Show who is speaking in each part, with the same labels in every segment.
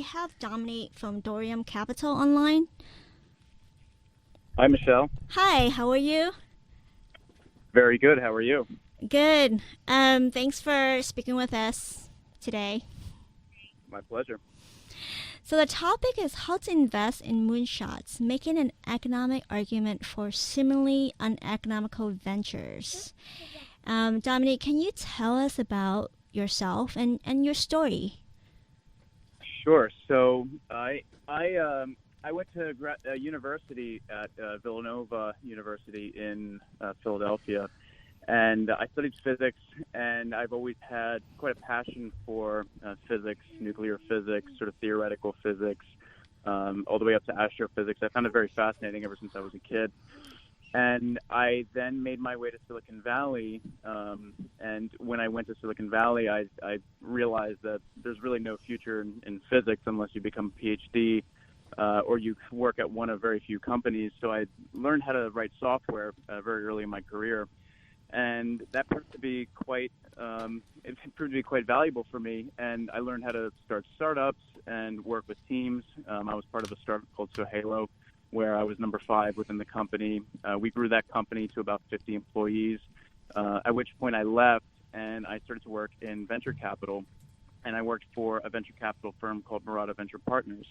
Speaker 1: have Dominik from Thorium Capital online.
Speaker 2: Hi, Michelle.
Speaker 1: Hi, how are you?
Speaker 2: Very good. How are you?
Speaker 1: Good. Thanks for speaking with us today.
Speaker 2: My pleasure.
Speaker 1: So the topic is how to invest in moonshots, making an economic argument for seemingly uneconomical ventures. Dominik, can you tell us about yourself and your story?
Speaker 2: Sure. So I went to university at Villanova University in Philadelphia, and I studied physics. And I've always had quite a passion for physics, nuclear physics, sort of theoretical physics, all the way up to astrophysics. I found it very fascinating ever since I was a kid. And I then made my way to Silicon Valley. And when I went to Silicon Valley, I realized that there's really no future in physics unless you become a PhD or you work at one of very few companies. So I learned how to write software very early in my career. And that proved to be quite valuable for me. And I learned how to start startups and work with teams. I was part of a startup called Sohalo, where I was number 5 within the company. We grew that company to about 50 employees, at which point I left and I started to work in venture capital. And I worked for a venture capital firm called Murata Venture Partners.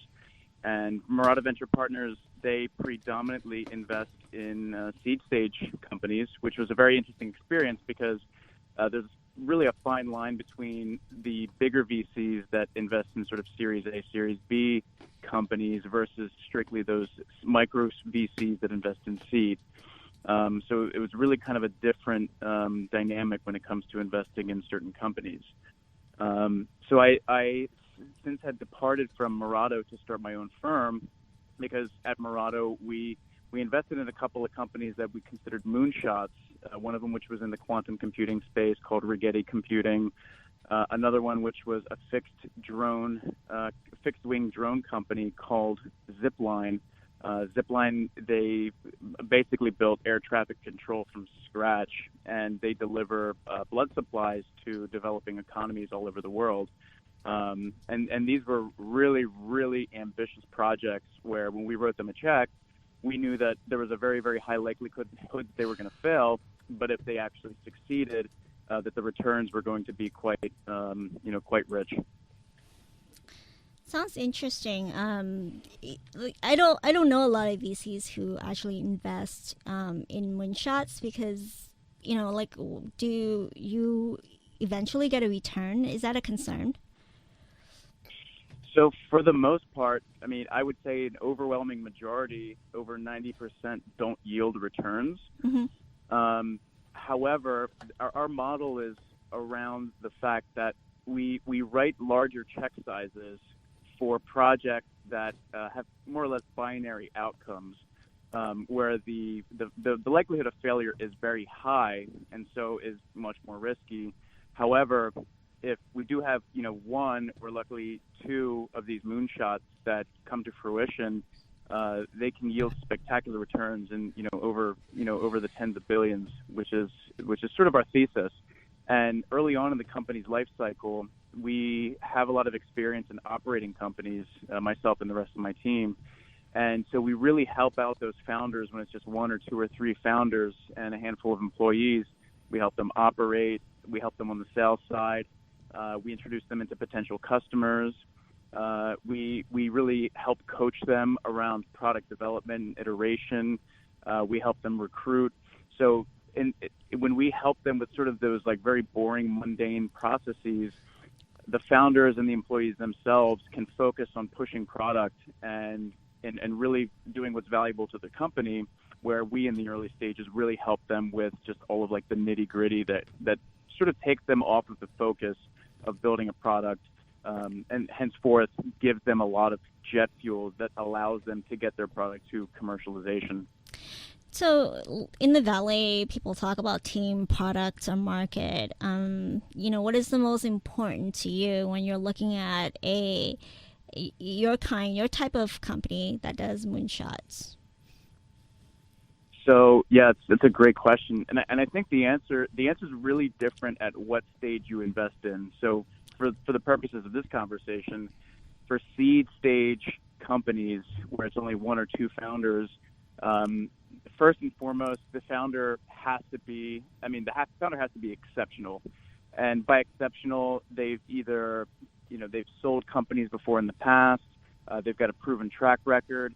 Speaker 2: And Murata Venture Partners, they predominantly invest in seed stage companies, which was a very interesting experience because there's really a fine line between the bigger VCs that invest in sort of Series A, Series B companies versus strictly those micro VCs that invest in seed. So it was really kind of a different dynamic when it comes to investing in certain companies. So I since had departed from Murata to start my own firm because at Murata we invested in a couple of companies that we considered moonshots, one of them which was in the quantum computing space called Rigetti Computing, another one which was a fixed-wing drone company called Zipline. Zipline, they basically built air traffic control from scratch, and they deliver blood supplies to developing economies all over the world. And these were really, really ambitious projects where when we wrote them a check, we knew that there was a very, very high likelihood that they were going to fail, but if they actually succeeded, that the returns were going to be quite rich.
Speaker 1: Sounds interesting. I don't know a lot of VCs who actually invest in moonshots because do you eventually get a return? Is that a concern?
Speaker 2: So for the most part, I mean, I would say an overwhelming majority, over 90%, don't yield returns.
Speaker 1: Mm-hmm.
Speaker 2: However, our model is around the fact that we write larger check sizes for projects that have more or less binary outcomes, where the likelihood of failure is very high and so is much more risky. However, if we do have, one or luckily 2 of these moonshots that come to fruition, they can yield spectacular returns and over the tens of billions, which is sort of our thesis. And early on in the company's life cycle, we have a lot of experience in operating companies, myself and the rest of my team. And so we really help out those founders when it's just 1 or 2 or 3 founders and a handful of employees. We help them operate. We help them on the sales side. We introduce them into potential customers. We really help coach them around product development and iteration. We help them recruit. So when we help them with sort of those like very boring, mundane processes, the founders and the employees themselves can focus on pushing product and really doing what's valuable to the company, where we in the early stages really help them with just all of like the nitty gritty that sort of takes them off of the focus of building a product, and henceforth gives them a lot of jet fuel that allows them to get their product to commercialization.
Speaker 1: So in the Valley, people talk about team, products, or market. What is the most important to you when you're looking at your type of company that does moonshots?
Speaker 2: So yeah, it's a great question, and I think the answer is really different at what stage you invest in. So for the purposes of this conversation, for seed stage companies where it's only one or two founders, first and foremost, the founder has to be, the founder has to be exceptional. And by exceptional, they've either, they've sold companies before in the past, they've got a proven track record,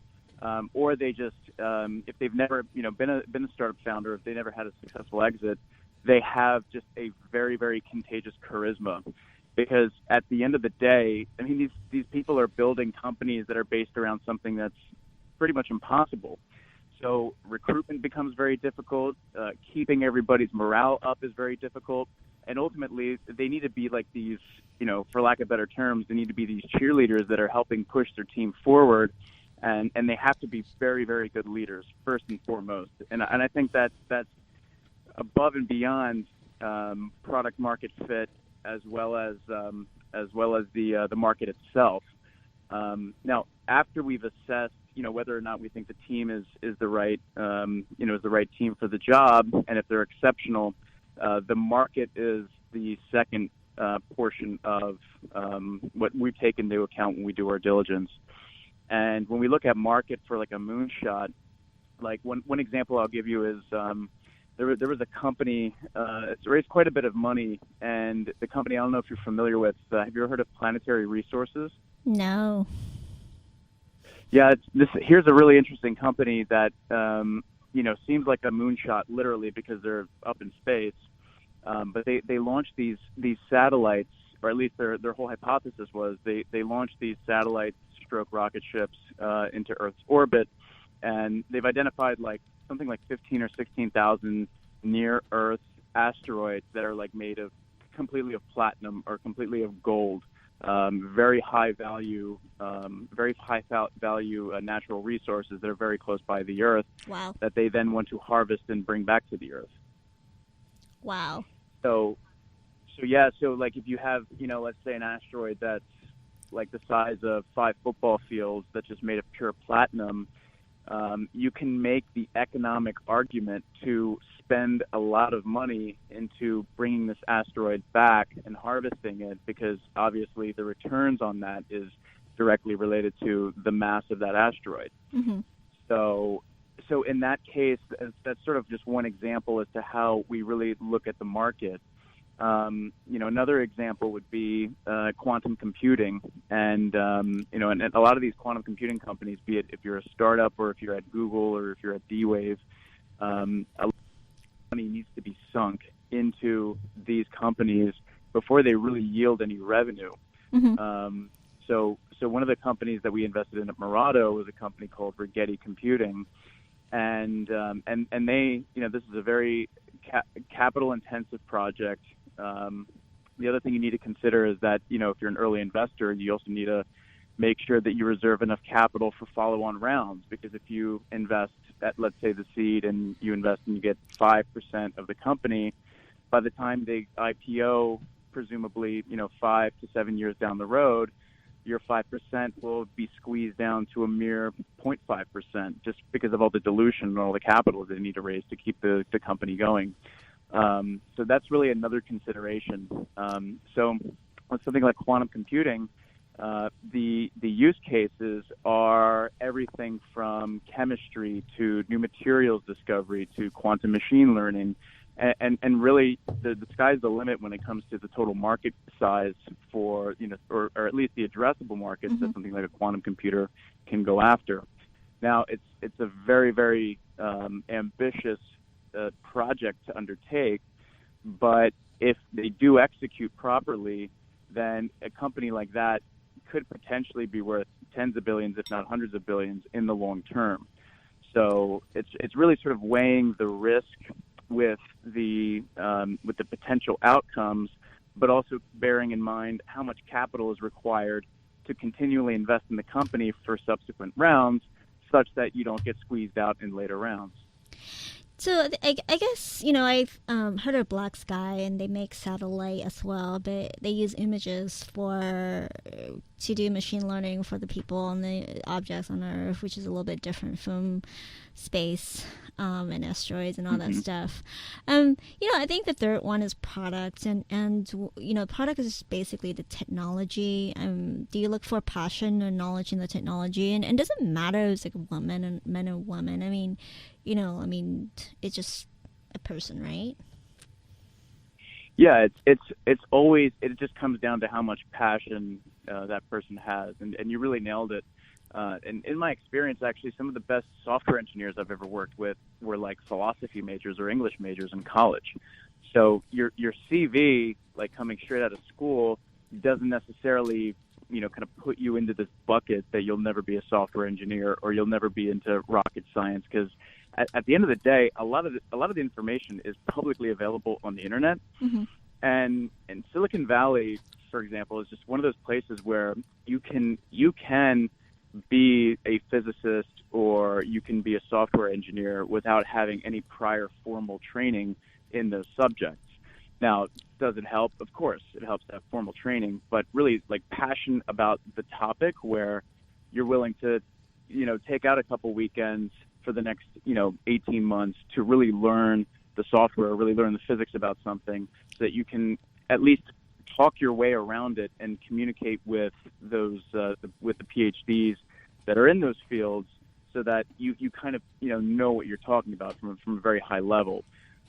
Speaker 2: or they just, if they've never, been a startup founder, if they never had a successful exit, they have just a very, very contagious charisma. Because at the end of the day, these people are building companies that are based around something that's pretty much impossible. So recruitment becomes very difficult. Keeping everybody's morale up is very difficult. And ultimately, they need to be like these, for lack of better terms, they need to be these cheerleaders that are helping push their team forward. And they have to be very, very good leaders, first and foremost. And I think that's above and beyond product market fit, as well as the market itself. Now, after we've assessed, whether or not we think the team is the right, is the right team for the job, and if they're exceptional, the market is the second portion of what we take into account when we do our diligence. And when we look at market for like a moonshot, like one example I'll give you is there was a company, it's raised quite a bit of money, and the company, I don't know if you're familiar with, have you ever heard of Planetary Resources?
Speaker 1: No.
Speaker 2: Yeah, here's a really interesting company that, seems like a moonshot literally because they're up in space. But they launched these satellites, or at least their whole hypothesis was they launched these satellites, stroke rocket ships, into Earth's orbit, and they've identified something like 15 or 16,000 near-Earth asteroids that are made of completely of platinum or completely of gold, very high value natural resources that are very close by the Earth.
Speaker 1: Wow.
Speaker 2: That they then want to harvest and bring back to the Earth.
Speaker 1: Wow.
Speaker 2: So if you have, let's say an asteroid that's like the size of 5 football fields that's just made of pure platinum, you can make the economic argument to spend a lot of money into bringing this asteroid back and harvesting it, because obviously the returns on that is directly related to the mass of that asteroid.
Speaker 1: Mm-hmm.
Speaker 2: So in that case, that's sort of just one example as to how we really look at the market. Another example would be quantum computing, and and a lot of these quantum computing companies, be it if you're a startup or if you're at Google or if you're at D-Wave, a lot of money needs to be sunk into these companies before they really yield any revenue.
Speaker 1: Mm-hmm.
Speaker 2: So one of the companies that we invested in at Murado was a company called Rigetti Computing, and they, this is a very capital intensive project. The other thing you need to consider is that, if you're an early investor, you also need to make sure that you reserve enough capital for follow-on rounds, because if you invest at, let's say, the seed, and you invest and you get 5% of the company, by the time they IPO, presumably, 5 to 7 years down the road, your 5% will be squeezed down to a mere 0.5%, just because of all the dilution and all the capital they need to raise to keep the company going. So that's really another consideration. So with something like quantum computing, the use cases are everything from chemistry to new materials discovery to quantum machine learning, and really the sky's the limit when it comes to the total market size for, or at least the addressable markets that something like a quantum computer can go after. Now it's a very, very ambitious project to undertake, but if they do execute properly, then a company like that could potentially be worth tens of billions, if not hundreds of billions, in the long term. So it's really sort of weighing the risk with the potential outcomes, but also bearing in mind how much capital is required to continually invest in the company for subsequent rounds, such that you don't get squeezed out in later rounds.
Speaker 1: So I guess, I've heard of Black Sky, and they make satellite as well, but they use images to do machine learning for the people and the objects on Earth, which is a little bit different from space. and asteroids and all that stuff. I think the third one is product, and product is basically the technology. Do you look for passion or knowledge in the technology? And it doesn't matter if it's like a woman and men or woman. It's just a person, right?
Speaker 2: Yeah, it's always, it just comes down to how much passion that person has, and you really nailed it. And in my experience, actually, some of the best software engineers I've ever worked with were like philosophy majors or English majors in college. So your CV, like coming straight out of school, doesn't necessarily kind of put you into this bucket that you'll never be a software engineer or you'll never be into rocket science, because at the end of the day, a lot of the information is publicly available on the internet. And Silicon Valley, for example, is just one of those places where you can be a physicist or you can be a software engineer without having any prior formal training in those subjects. Now, does it help? Of course, it helps to have formal training, but really like passion about the topic where you're willing to, take out a couple weekends for the next, 18 months to really learn the software, really learn the physics about something so that you can at least talk your way around it and communicate with those, with the PhDs that are in those fields so that you kind of, know what you're talking about from a very high level.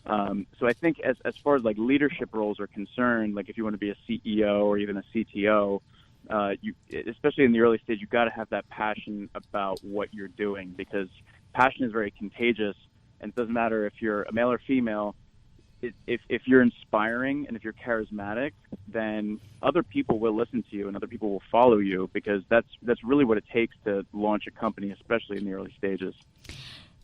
Speaker 2: So I think as far as like leadership roles are concerned, like if you want to be a CEO or even a CTO, especially in the early stage, you've got to have that passion about what you're doing, because passion is very contagious, and it doesn't matter if you're a male or female. If you're inspiring and if you're charismatic, then other people will listen to you and other people will follow you, because that's really what it takes to launch a company, especially in the early stages.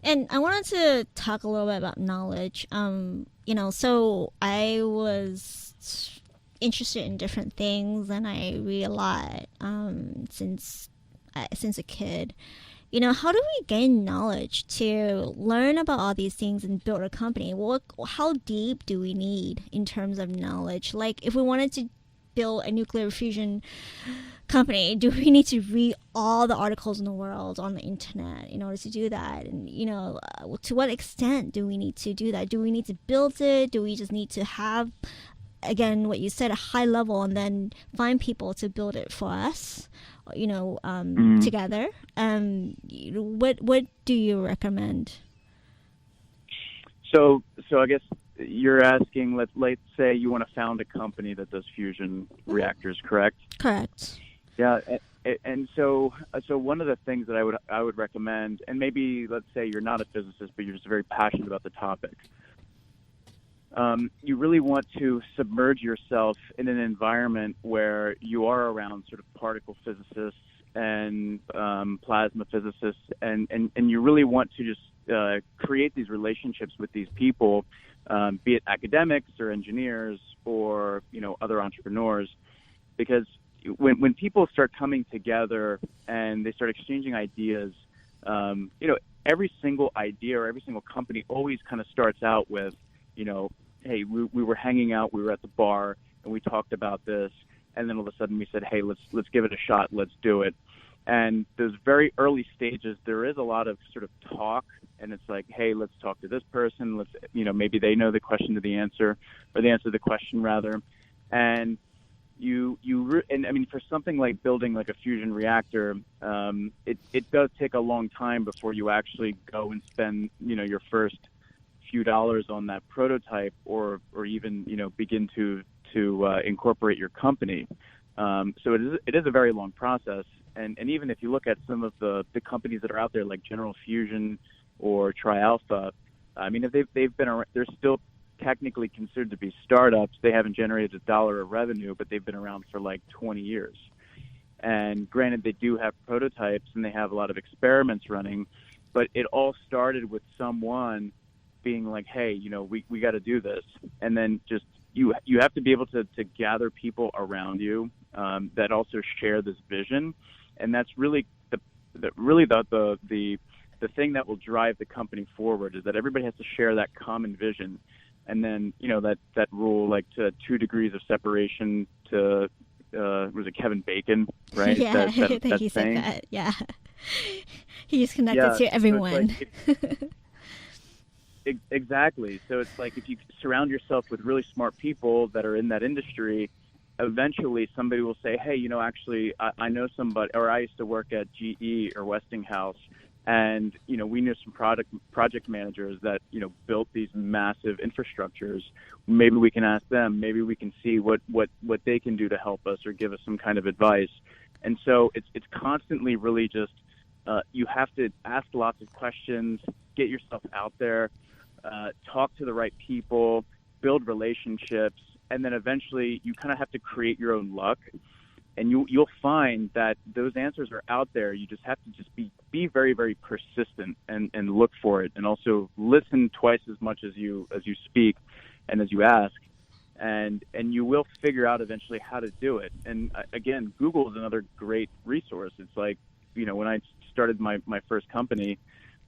Speaker 1: And I wanted to talk a little bit about knowledge. So I was interested in different things, and I read a lot since a kid. How do we gain knowledge to learn about all these things and build a company? How deep do we need in terms of knowledge? Like, if we wanted to build a nuclear fusion company, do we need to read all the articles in the world on the internet in order to do that? And, to what extent do we need to do that? Do we need to build it? Do we just need to have, again, what you said, a high level, and then find people to build it for us? Together. What do you recommend?
Speaker 2: So I guess you're asking, let's say you want to found a company that does fusion reactors, correct?
Speaker 1: Correct.
Speaker 2: Yeah, and so one of the things that I would recommend, and maybe let's say you're not a physicist, but you're just very passionate about the topic. You really want to submerge yourself in an environment where you are around sort of particle physicists and plasma physicists, and you really want to just create these relationships with these people, be it academics or engineers or other entrepreneurs, because when people start coming together and they start exchanging ideas, every single idea or every single company always kind of starts out with, hey, we were hanging out, we were at the bar, and we talked about this, and then all of a sudden we said, hey, let's give it a shot, let's do it. And those very early stages, there is a lot of sort of talk, and it's like, hey, let's talk to this person, let's, maybe they know the question to the answer, or the answer to the question rather. And for something like building like a fusion reactor, it does take a long time before you actually go and spend, your first few dollars on that prototype, or even begin to incorporate your company. So it is a very long process, and even if you look at some of the companies that are out there like General Fusion or TriAlpha, they've been around, they're still technically considered to be startups. They haven't generated $1 of revenue, but they've been around for like 20 years. And granted, they do have prototypes and they have a lot of experiments running, but it all started with someone being like, hey, we got to do this. And then just you have to be able to gather people around you that also share this vision. And that's really the thing that will drive the company forward, is that everybody has to share that common vision. And then, that rule, like to 2 degrees of separation to, was it Kevin Bacon, right?
Speaker 1: Yeah, I think he said that. Yeah. He's connected to everyone.
Speaker 2: So Exactly. So it's like if you surround yourself with really smart people that are in that industry, eventually somebody will say, hey, actually, I know somebody, or I used to work at GE or Westinghouse, and, we knew some project managers that, built these massive infrastructures. Maybe we can ask them. Maybe we can see what they can do to help us or give us some kind of advice. And so it's constantly really just you have to ask lots of questions, get yourself out there, talk to the right people, build relationships, and then eventually you kind of have to create your own luck. And you'll find that those answers are out there. You just have to be very, very persistent and look for it, and also listen twice as much as you speak and as you ask, and you will figure out eventually how to do it. And again, Google is another great resource. It's like, when I started my first company,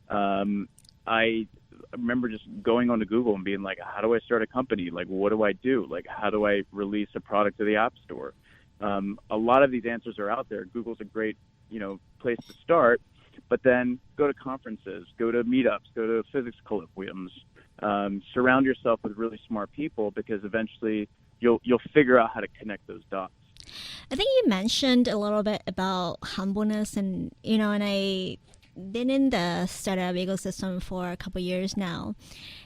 Speaker 2: I remember just going onto Google and being like, how do I start a company? Like, what do I do? Like, how do I release a product to the App Store? A lot of these answers are out there. Google's a great, place to start, but then go to conferences, go to meetups, go to physics colloquiums, surround yourself with really smart people, because eventually you'll figure out how to connect those dots.
Speaker 1: I think you mentioned a little bit about humbleness, and and I been in the startup ecosystem for a couple years now,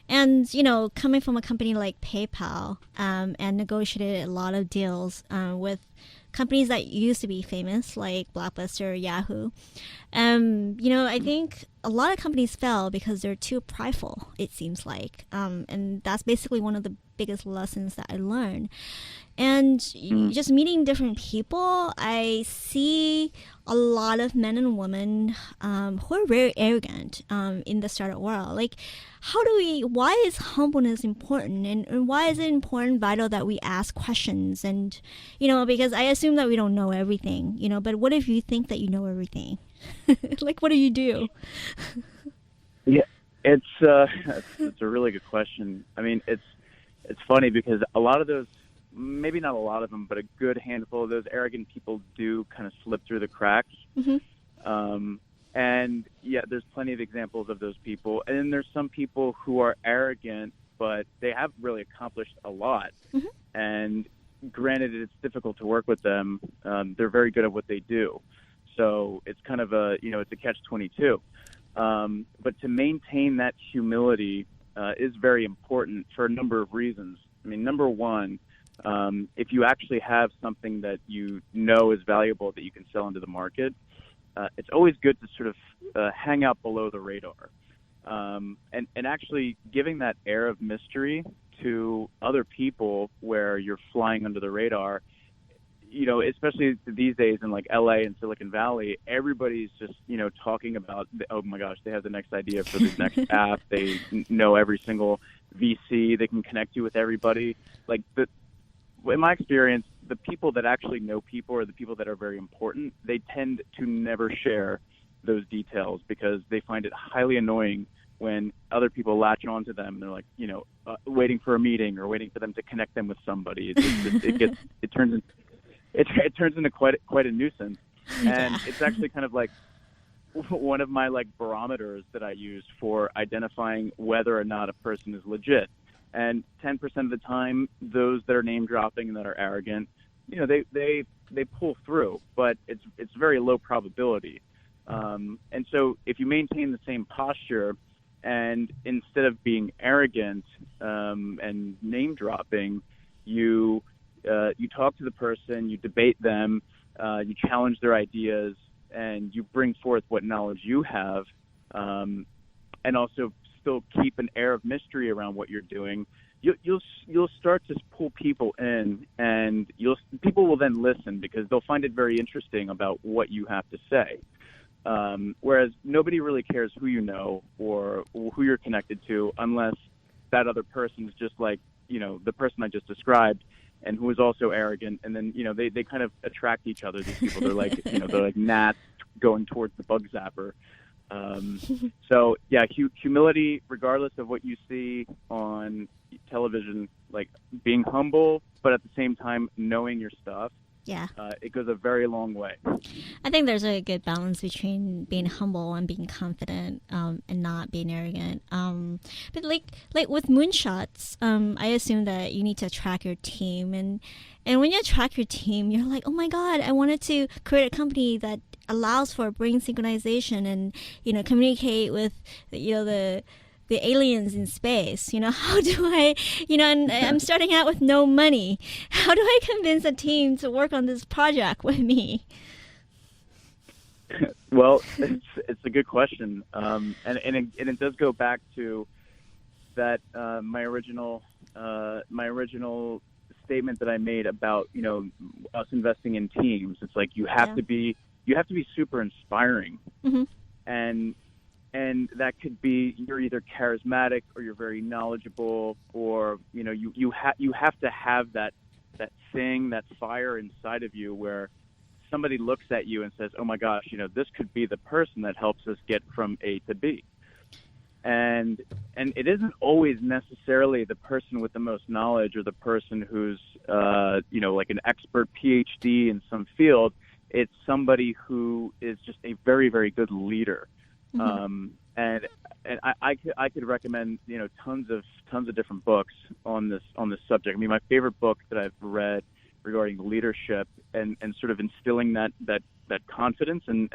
Speaker 1: and coming from a company like PayPal, and negotiated a lot of deals with companies that used to be famous like Blockbuster, Yahoo. I think a lot of companies fail because they're too prideful, it seems like, and that's basically one of the biggest lessons that I learned. And just meeting different people, I see a lot of men and women who are very arrogant in the startup world. Like, why is humbleness important? And why is it important, vital, that we ask questions? And, because I assume that we don't know everything, but what if you think that you know everything? Like, what do you do?
Speaker 2: Yeah, it's a really good question. I mean, it's funny because a lot of those, maybe not a lot of them, but a good handful of those arrogant people do kind of slip through the cracks. Mm-hmm. And yeah, there's plenty of examples of those people. And then there's some people who are arrogant, but they have really accomplished a lot. Mm-hmm. And granted, it's difficult to work with them. They're very good at what they do. So it's kind of it's a catch-22. But to maintain that humility is very important for a number of reasons. I mean, number one, if you actually have something that is valuable that you can sell into the market, it's always good to sort of hang out below the radar. And actually giving that air of mystery to other people where you're flying under the radar, especially these days in like LA and Silicon Valley, everybody's just, talking about, oh my gosh, they have the next idea for this next app. They know every single VC. They can connect you with everybody. Like, in my experience, the people that actually know people, or the people that are very important, they tend to never share those details because they find it highly annoying when other people latch on to them and they're like, waiting for a meeting or waiting for them to connect them with somebody. It turns into quite a nuisance. And it's actually kind of like one of my like barometers that I use for identifying whether or not a person is legit. And 10% of the time, those that are name dropping and that are arrogant, they pull through, but it's very low probability. And so if you maintain the same posture, and instead of being arrogant and name dropping, you talk to the person, you debate them, you challenge their ideas, and you bring forth what knowledge you have, and also still keep an air of mystery around what you're doing, you'll start to pull people in, and people will then listen because they'll find it very interesting about what you have to say. Whereas nobody really cares who you know or who you're connected to unless that other person is just like, the person I just described, and who is also arrogant. And then, they kind of attract each other. These people, they're like, they're like gnats going towards the bug zapper. So yeah, humility, regardless of what you see on television, like being humble, but at the same time knowing your stuff,
Speaker 1: Yeah.
Speaker 2: It goes a very long way.
Speaker 1: I think there's a good balance between being humble and being confident, and not being arrogant. But like with Moonshots, I assume that you need to attract your team, and when you attract your team, you're like, oh my god, I wanted to create a company that allows for brain synchronization and communicate with the aliens in space. How do I, and I'm starting out with no money. How do I convince a team to work on this project with me?
Speaker 2: Well, it's a good question, and it does go back to that my original statement that I made about us investing in teams. It's like you have to be super inspiring,
Speaker 1: mm-hmm.
Speaker 2: and that could be you're either charismatic or you're very knowledgeable, or you have to have that thing, that fire inside of you where somebody looks at you and says, oh my gosh, this could be the person that helps us get from A to B. And it isn't always necessarily the person with the most knowledge or the person who's like an expert PhD in some field. It's somebody who is just a very, very good leader.
Speaker 1: Mm-hmm.
Speaker 2: And I could recommend tons of different books on this subject. I mean, my favorite book that I've read regarding leadership and sort of instilling that confidence and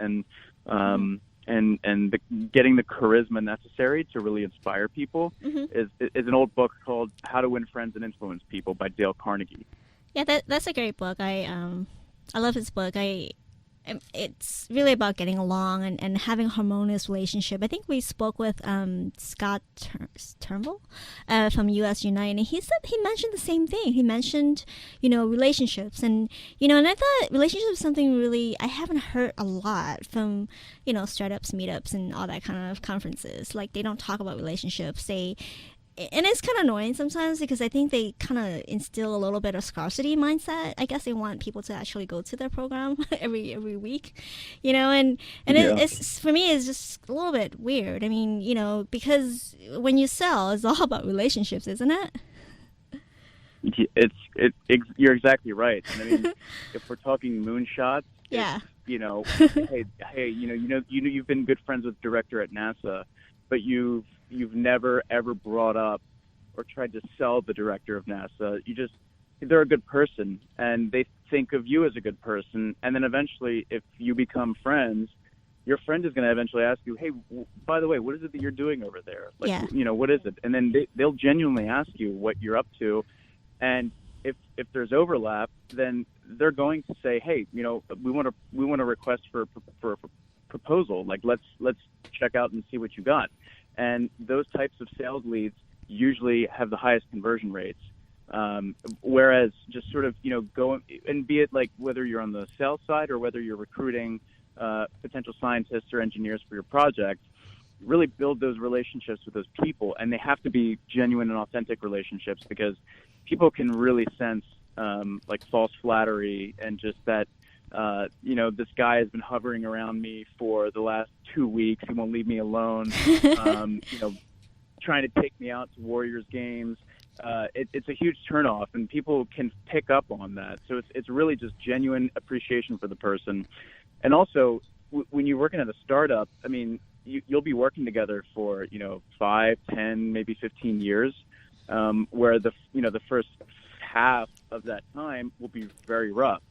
Speaker 2: getting the charisma necessary to really inspire people
Speaker 1: mm-hmm.
Speaker 2: is an old book called How to Win Friends and Influence People by Dale Carnegie.
Speaker 1: Yeah, that's a great book. I love his book. It's really about getting along and having a harmonious relationship. I think we spoke with Scott Turnbull from US United, and he mentioned the same thing. He mentioned, relationships, and and I thought relationships is something really I haven't heard a lot from, startups, meetups, and all that kind of conferences. Like, they don't talk about relationships. And it's kind of annoying sometimes because I think they kind of instill a little bit of scarcity mindset. I guess they want people to actually go to their program every week, and it's for me it's just a little bit weird. I mean, because when you sell, it's all about relationships, isn't it?
Speaker 2: You're exactly right. And I mean, if we're talking moonshots,
Speaker 1: yeah,
Speaker 2: hey, you've been good friends with the director at NASA, but you've never ever brought up or tried to sell the director of NASA. They're a good person and they think of you as a good person. And then eventually, if you become friends, your friend is going to eventually ask you, hey, by the way, what is it that you're doing over there? Like,
Speaker 1: yeah.
Speaker 2: What is it? And then they'll genuinely ask you what you're up to. And if there's overlap, then they're going to say, hey, we want to request for a proposal. Like, let's check out and see what you got. And those types of sales leads usually have the highest conversion rates. Whereas just sort of, go and be it like whether you're on the sales side or whether you're recruiting potential scientists or engineers for your project, really build those relationships with those people. And they have to be genuine and authentic relationships because people can really sense like false flattery and just that, this guy has been hovering around me for the last 2 weeks. He won't leave me alone. Trying to take me out to Warriors games. It's a huge turnoff, and people can pick up on that. So it's really just genuine appreciation for the person. And also, when you're working at a startup, I mean, you'll be working together for 5, 10, maybe 15 years, where the first half of that time will be very rough.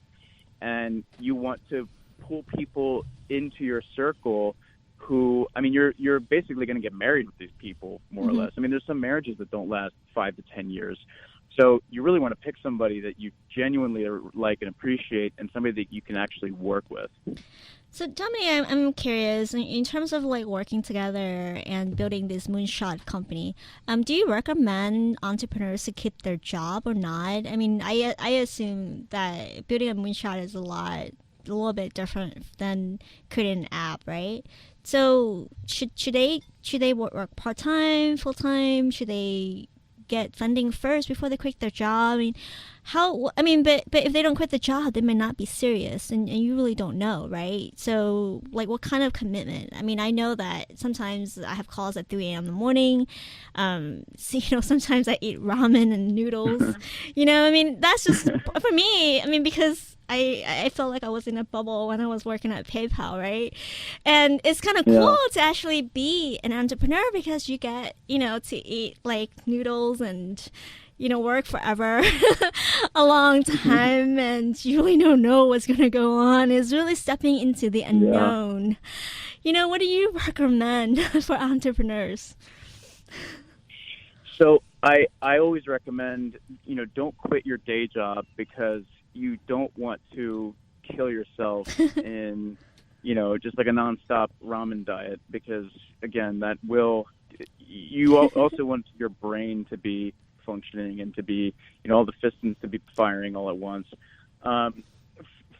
Speaker 2: And you want to pull people into your circle who, I mean, you're basically going to get married with these people, more
Speaker 1: mm-hmm.
Speaker 2: or less. I mean, there's some marriages that don't last 5 to 10 years. So you really want to pick somebody that you genuinely like and appreciate and somebody that you can actually work with.
Speaker 1: So, Dominik, I'm curious, in terms of like working together and building this moonshot company, do you recommend entrepreneurs to keep their job or not? I mean, I assume that building a moonshot is a little bit different than creating an app, right? So, should they work part-time, full-time? Should they get funding first before they quit their job? But if they don't quit the job, they may not be serious, and you really don't know, right? So, like, what kind of commitment? I mean, I know that sometimes I have calls at 3 a.m. in the morning. Sometimes I eat ramen and noodles. I mean, that's just for me. I mean, because I felt like I was in a bubble when I was working at PayPal, right? And it's kind of cool to actually be an entrepreneur because you get, to eat like noodles and, work forever, a long time, and you really don't know what's going to go on. It's really stepping into the unknown. What do you recommend for entrepreneurs?
Speaker 2: So I always recommend, don't quit your day job because you don't want to kill yourself in, just like a nonstop ramen diet, because again, you also want your brain to be functioning and to be, all the pistons to be firing all at once.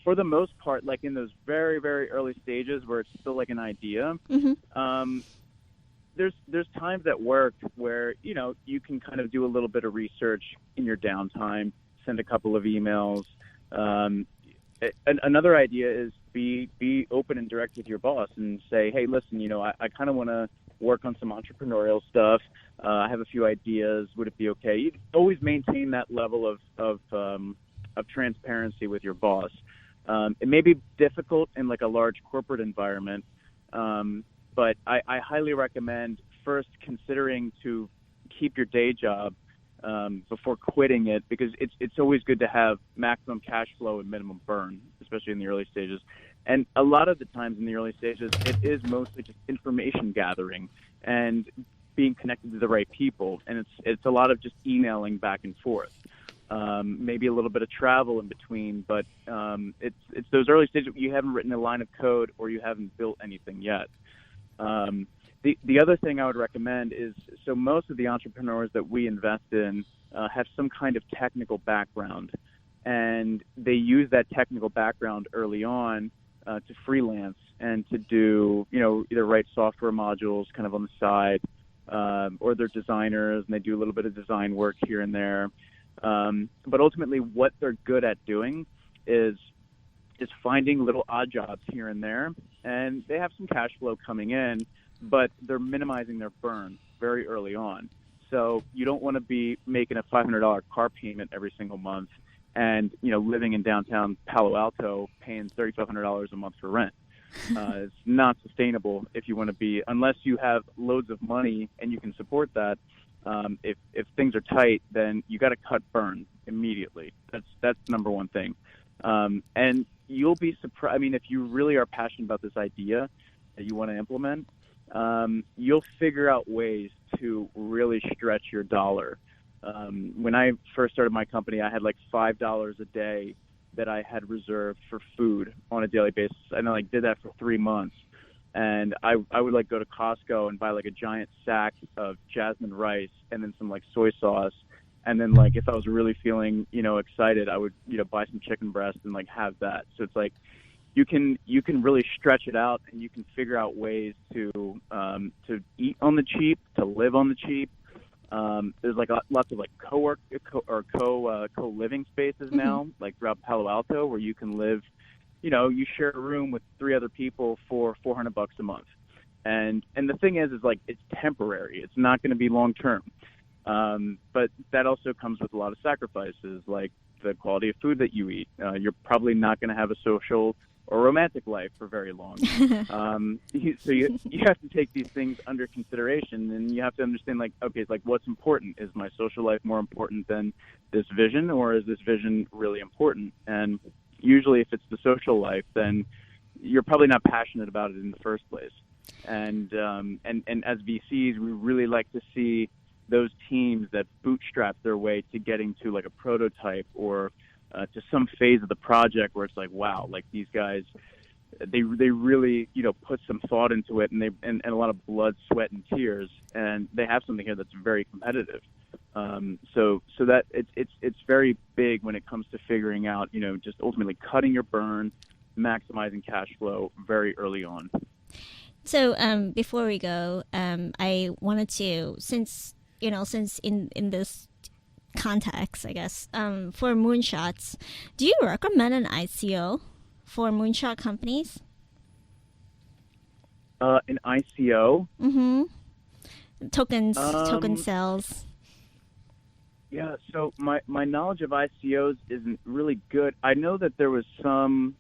Speaker 2: For the most part, like in those very, very early stages where it's still like an idea, there's times at work where, you can kind of do a little bit of research in your downtime, send a couple of emails. Another idea is be open and direct with your boss and say, hey, listen, I kind of want to work on some entrepreneurial stuff. I have a few ideas. Would it be okay? You always maintain that level of transparency with your boss. It may be difficult in like a large corporate environment, but I highly recommend first considering to keep your day job before quitting it, because it's always good to have maximum cash flow and minimum burn, especially in the early stages. And a lot of the times in the early stages, it is mostly just information gathering and being connected to the right people. And it's a lot of just emailing back and forth. Maybe a little bit of travel in between, but it's those early stages where you haven't written a line of code or you haven't built anything yet. The other thing I would recommend is, so most of the entrepreneurs that we invest in have some kind of technical background, and they use that technical background early on to freelance and to do, either write software modules kind of on the side, or they're designers and they do a little bit of design work here and there. But ultimately what they're good at doing is finding little odd jobs here and there, and they have some cash flow coming in, but they're minimizing their burn very early on. So you don't want to be making a $500 car payment every single month and, living in downtown Palo Alto paying $3,500 a month for rent. It's not sustainable if you want to be, unless you have loads of money and you can support that. If things are tight, then you got to cut burn immediately. That's number one thing. And you'll be surprised. I mean, if you really are passionate about this idea that you want to implement, you'll figure out ways to really stretch your dollar. When I first started my company, I had like $5 a day that I had reserved for food on a daily basis. And I did that for 3 months. And I would go to Costco and buy a giant sack of jasmine rice and then some soy sauce. And then if I was really feeling, excited, I would, buy some chicken breast and have that. So it's you can really stretch it out, and you can figure out ways to eat on the cheap, to live on the cheap. There's lots of co-living spaces now, throughout Palo Alto, where you can live, you share a room with 3 other people for $400 a month. And the thing is it's temporary. It's not going to be long term. But that also comes with a lot of sacrifices, like the quality of food that you eat. You're probably not going to have a social or romantic life for very long. So you have to take these things under consideration, and you have to understand, what's important? Is my social life more important than this vision, or is this vision really important? And usually if it's the social life, then you're probably not passionate about it in the first place. And as VCs, we really like to see those teams that bootstrap their way to getting to a prototype or to some phase of the project where it's wow, these guys, they really put some thought into it, and a lot of blood, sweat, and tears, and they have something here that's very competitive. So that it's very big when it comes to figuring out just ultimately cutting your burn, maximizing cash flow very early on.
Speaker 1: So before we go, I wanted to, since in this context, I guess, for Moonshots, do you recommend an ICO for moonshot companies?
Speaker 2: An ICO?
Speaker 1: Mm-hmm. Token sales.
Speaker 2: Yeah, so my knowledge of ICOs isn't really good. I know that there was some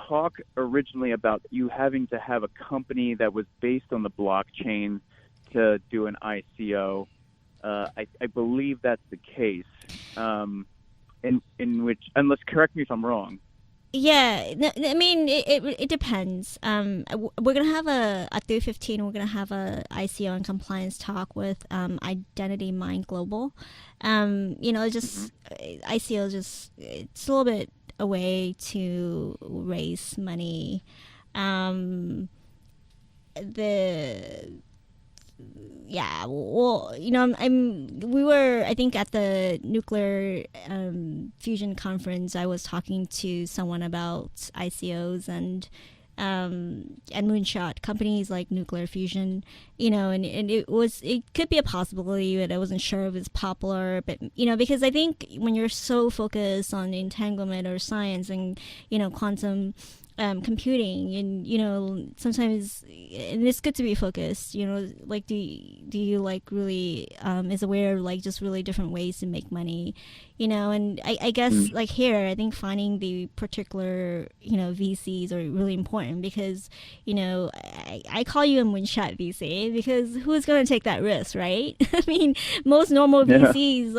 Speaker 2: talk originally about you having to have a company that was based on the blockchain to do an ICO. I believe that's the case. In which, unless correct me if I'm wrong.
Speaker 1: Yeah, I mean it depends. We're gonna have at 3:15. We're gonna have a ICO and compliance talk with Identity Mind Global.
Speaker 2: Hmm.
Speaker 1: ICO is just it's a little bit a way to raise money. Um, the yeah, well, we were, I think, at the nuclear fusion conference. I was talking to someone about ICOs and moonshot companies like nuclear fusion, and it could be a possibility, but I wasn't sure if it's popular. But because I think when you're so focused on entanglement or science and quantum computing, and sometimes, and it's good to be focused, like do you like really is aware of like just really different ways to make money, and I guess like here I think finding the particular VCs are really important, because I call you a moonshot VC because who's going to take that risk, right? I mean, most normal
Speaker 2: Yeah.
Speaker 1: VCs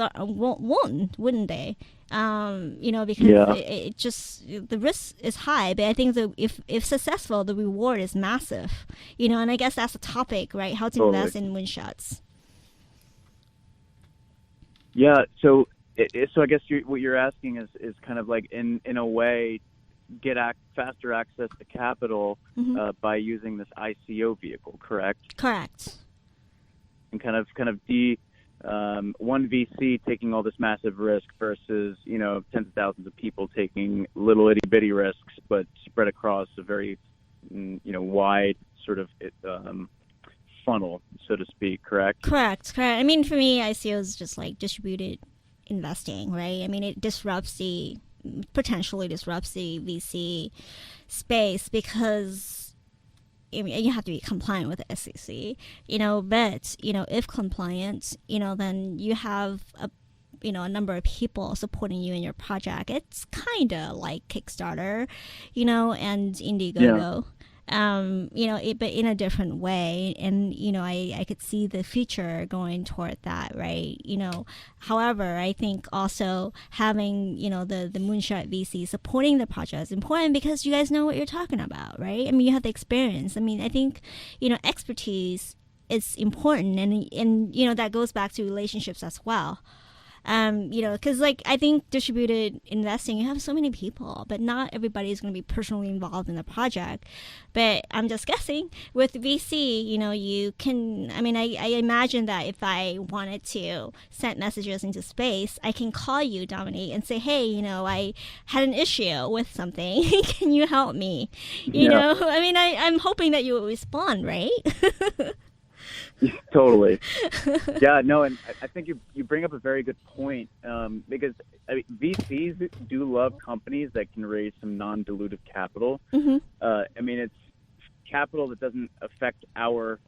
Speaker 1: wouldn't they? Because
Speaker 2: Yeah.
Speaker 1: it just, the risk is high, but I think that if successful, the reward is massive. And I guess that's a topic, right? How to
Speaker 2: Totally.
Speaker 1: invest in moonshots.
Speaker 2: Yeah. So I guess what you're asking is kind of like in a way get faster access to capital
Speaker 1: Hmm.
Speaker 2: by using this ICO vehicle, correct?
Speaker 1: Correct.
Speaker 2: And kind of one VC taking all this massive risk versus tens of thousands of people taking little itty bitty risks, but spread across a very wide sort of funnel, so to speak. Correct?
Speaker 1: Correct. I mean, for me, ICO is just like distributed investing, right? I mean, it potentially disrupts the VC space, because I mean, you have to be compliant with the SEC, but if compliant, then you have a number of people supporting you in your project. It's kind of like Kickstarter, and
Speaker 2: Yeah.
Speaker 1: Indiegogo. But in a different way, and I could see the future going toward that, right? However, I think also having the Moonshot VC supporting the project is important, because you guys know what you're talking about, right? I mean, you have the experience. I mean, I think expertise is important, and that goes back to relationships as well. Because like I think distributed investing, you have so many people, but not everybody is going to be personally involved in the project. But I'm just guessing with VC, you can. I mean, I imagine that if I wanted to send messages into space, I can call you, Dominik, and say, hey, I had an issue with something. Can you help me?
Speaker 2: Yeah.
Speaker 1: I mean, I'm hoping that you will respond, right?
Speaker 2: Totally. Yeah, no, and I think you bring up a very good point, because I mean, VCs do love companies that can raise some non-dilutive capital.
Speaker 1: Mm-hmm.
Speaker 2: I mean, it's capital that doesn't affect our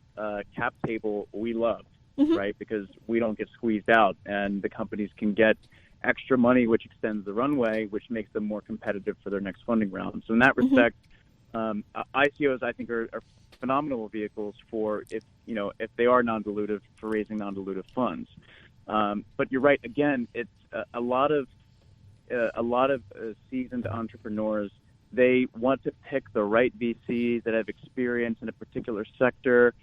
Speaker 2: cap table we love,
Speaker 1: Mm-hmm.
Speaker 2: right? Because we don't get squeezed out, and the companies can get extra money, which extends the runway, which makes them more competitive for their next funding round. So in that
Speaker 1: Mm-hmm.
Speaker 2: respect, ICOs I think are phenomenal vehicles for if they are non-dilutive, for raising non-dilutive funds. But you're right. Again, it's a lot of seasoned entrepreneurs. They want to pick the right VCs that have experience in a particular sector,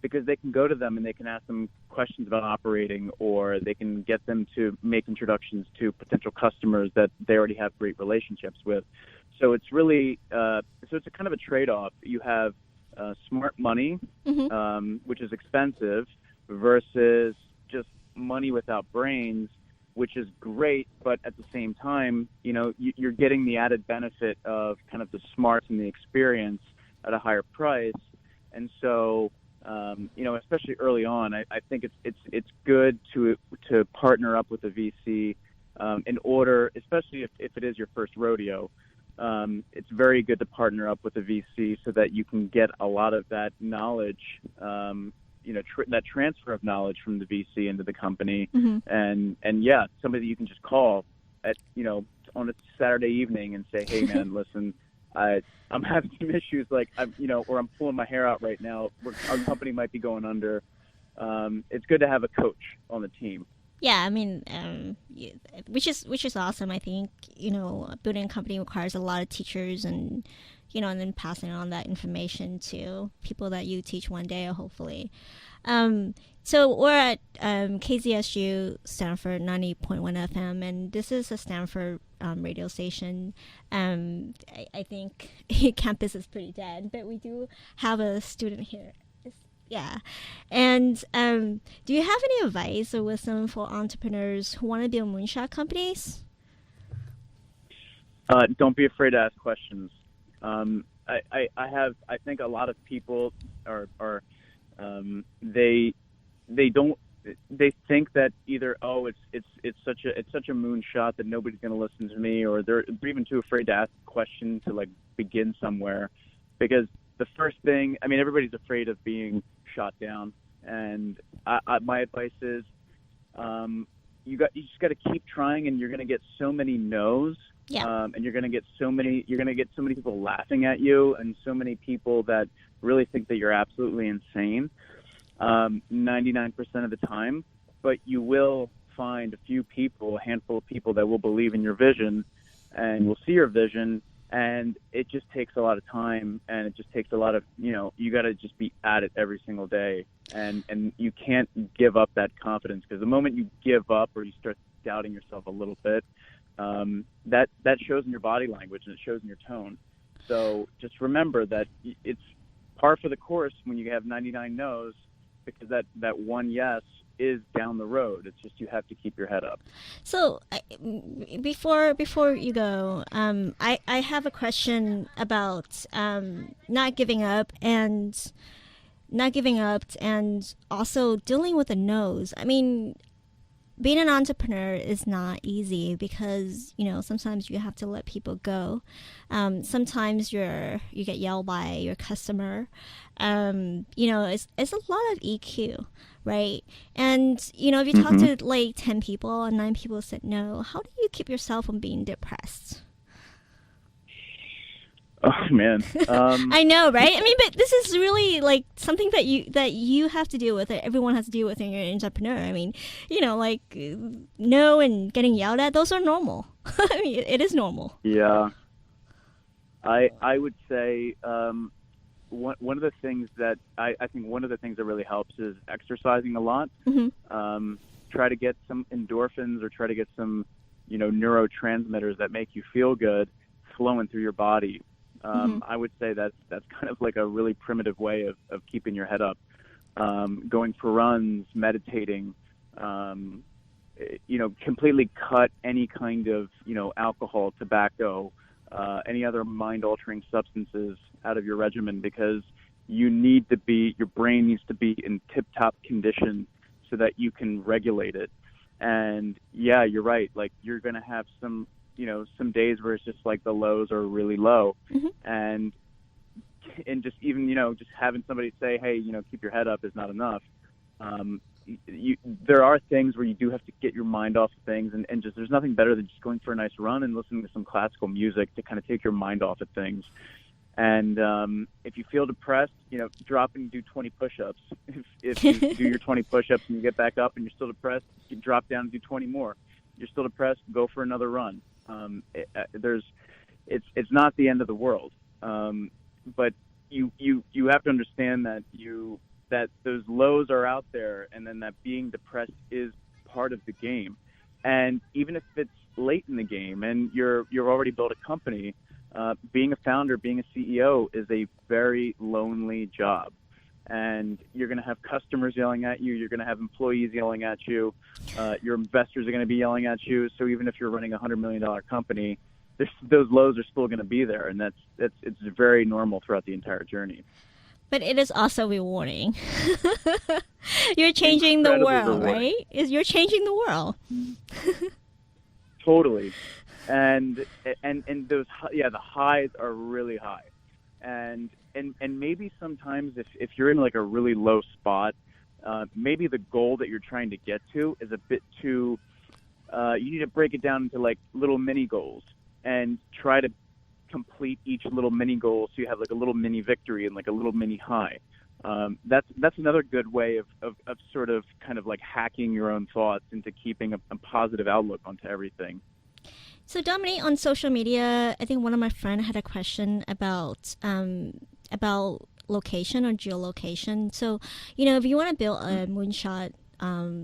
Speaker 2: because they can go to them and they can ask them questions about operating, or they can get them to make introductions to potential customers that they already have great relationships with. So it's really it's a kind of a trade-off. You have smart money,
Speaker 1: Mm-hmm.
Speaker 2: which is expensive, versus just money without brains, which is great, but at the same time, you're getting the added benefit of kind of the smarts and the experience at a higher price. And so, especially early on, I think it's good to partner up with a VC, in order, especially if it is your first rodeo. It's very good to partner up with a VC so that you can get a lot of that knowledge, that transfer of knowledge from the VC into the company,
Speaker 1: Mm-hmm.
Speaker 2: and yeah, somebody that you can just call at on a Saturday evening and say, hey man, listen, I'm having some issues, like or I'm pulling my hair out right now. Our company might be going under. It's good to have a coach on the team.
Speaker 1: Yeah, I mean, which is awesome. I think building a company requires a lot of teachers, and and then passing on that information to people that you teach one day, hopefully. So we're at KZSU Stanford 90.1 FM, and this is a Stanford radio station. I think campus is pretty dead, but we do have a student here. Yeah. And do you have any advice or wisdom for entrepreneurs who want to build moonshot companies?
Speaker 2: Don't be afraid to ask questions. I think a lot of people are they think that either it's such a moonshot that nobody's going to listen to me, or they're even too afraid to ask a question to like begin somewhere, because the first thing, I mean, everybody's afraid of being shot down, and my advice is you just got to keep trying, and you're going to get so many no's.
Speaker 1: Yeah.
Speaker 2: And you're going to get so many people laughing at you, and so many people that really think that you're absolutely insane 99% of the time. But you will find a handful of people that will believe in your vision and will see your vision. And it just takes a lot of time, and it just takes a lot of, you got to just be at it every single day. And you can't give up that confidence, because the moment you give up or you start doubting yourself a little bit, that shows in your body language, and it shows in your tone. So just remember that it's par for the course when you have 99 no's, because that one yes is down the road. It's just you have to keep your head up.
Speaker 1: So before you go, I have a question about not giving up and also dealing with the no's. I mean, being an entrepreneur is not easy, because sometimes you have to let people go. Sometimes you get yelled by your customer. It's a lot of EQ, right? And if you talk to like 10 people and 9 people said no, how do you keep yourself from being depressed?
Speaker 2: Oh man,
Speaker 1: I know, right? I mean, but this is really like something that you have to deal with. That everyone has to deal with when you're an entrepreneur. I mean, like no and getting yelled at, those are normal. I mean, it is normal.
Speaker 2: Yeah, I would say one of the things that I think one of the things that really helps is exercising a lot.
Speaker 1: Mm-hmm.
Speaker 2: Try to get some endorphins, or try to get some neurotransmitters that make you feel good flowing through your body. I would say that's kind of like a really primitive way of keeping your head up. Going for runs, meditating, completely cut any kind of, alcohol, tobacco, any other mind-altering substances out of your regimen, because your brain needs to be in tip-top condition so that you can regulate it. And yeah, you're right. Like, you're going to have some days where it's just like the lows are really low.
Speaker 1: Mm-hmm.
Speaker 2: And just even, just having somebody say, hey, keep your head up is not enough. There are things where you do have to get your mind off of things, and just there's nothing better than just going for a nice run and listening to some classical music to kind of take your mind off of things. And if you feel depressed, drop and do 20 push-ups. If you do your 20 push-ups and you get back up and you're still depressed, you can drop down and do 20 more. You're still depressed, go for another run. It's not the end of the world, but you have to understand that those lows are out there, and then that being depressed is part of the game. And even if it's late in the game and you've already built a company, being a founder, being a CEO is a very lonely job. And you're going to have customers yelling at you. You're going to have employees yelling at you. Your investors are going to be yelling at you. So even if you're running a $100 million company, those lows are still going to be there, and it's very normal throughout the entire journey.
Speaker 1: But it is also rewarding. You're changing the world, right? You're changing the world.
Speaker 2: Totally, and those the highs are really high, and maybe sometimes if you're in like a really low spot, maybe the goal that you're trying to get to is a bit too. You need to break it down into like little mini goals and try to complete each little mini goal so you have like a little mini victory and like a little mini high. That's another good way of sort of kind of like hacking your own thoughts into keeping a positive outlook onto everything.
Speaker 1: So Dominic, on social media, I think one of my friends had a question about location or geolocation. So, if you want to build a moonshot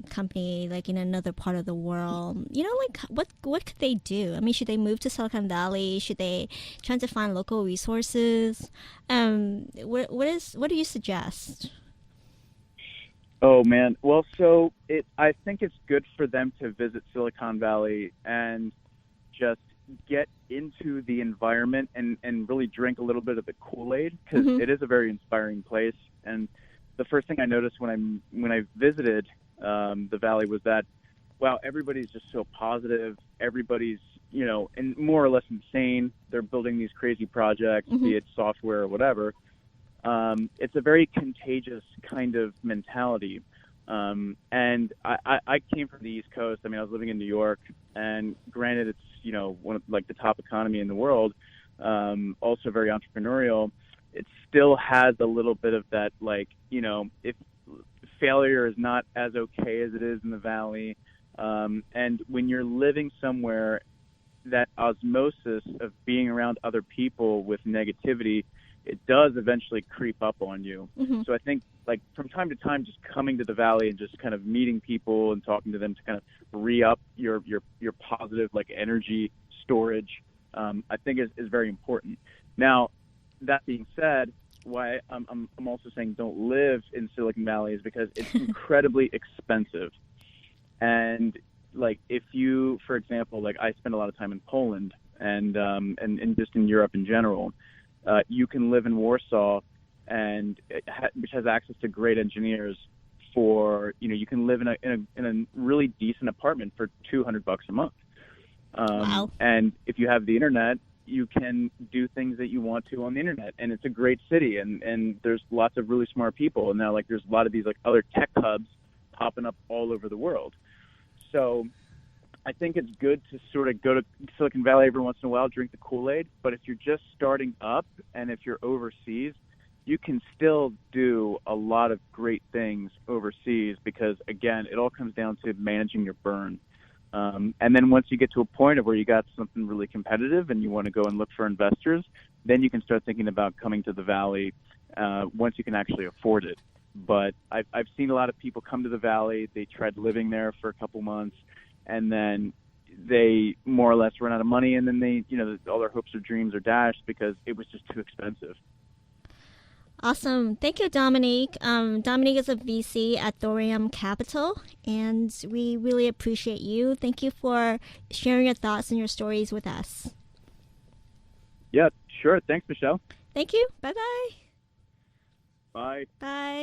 Speaker 1: company like in another part of the world, like what could they do? I mean, should they move to Silicon Valley? Should they try to find local resources? What do you suggest?
Speaker 2: Oh man, well, so I think it's good for them to visit Silicon Valley and just get into the environment and really drink a little bit of the Kool-Aid, because it is a very inspiring place. And the first thing I noticed when I visited the valley was that, wow, everybody's just so positive. Everybody's, and more or less insane. They're building these crazy projects, be it software or whatever. It's a very contagious kind of mentality. And I came from the East Coast. I mean, I was living in New York, and granted, it's, one of like the top economy in the world, also very entrepreneurial. It still has a little bit of that, like, if failure is not as okay as it is in the valley. And when you're living somewhere, that osmosis of being around other people with negativity, it does eventually creep up on you. So I think, like, from time to time, just coming to the valley and just kind of meeting people and talking to them to kind of re-up your positive, like, energy storage, I think is very important. Now, that being said, why I'm also saying don't live in Silicon Valley is because it's incredibly expensive. And, like, if you, for example, like, I spend a lot of time in Poland and just in Europe in general. You can live in Warsaw, and which has access to great engineers. For you can live in a really decent apartment for $200 a month.
Speaker 1: Wow.
Speaker 2: And if you have the internet, you can do things that you want to on the internet. And it's a great city, and there's lots of really smart people. And now, like, there's a lot of these like other tech hubs popping up all over the world. So I think it's good to sort of go to Silicon Valley every once in a while, drink the Kool-Aid. But if you're just starting up and if you're overseas, you can still do a lot of great things overseas because, again, it all comes down to managing your burn. And then once you get to a point of where you got something really competitive and you want to go and look for investors, then you can start thinking about coming to the Valley once you can actually afford it. But I've seen a lot of people come to the Valley. They tried living there for a couple months, and then they more or less run out of money, and then they, all their hopes or dreams are dashed because it was just too expensive.
Speaker 1: Awesome. Thank you, Dominik. Dominik is a VC at Thorium Capital, and we really appreciate you. Thank you for sharing your thoughts and your stories with us.
Speaker 2: Yeah, sure. Thanks, Michelle.
Speaker 1: Thank you. Bye-bye.
Speaker 2: Bye.
Speaker 1: Bye.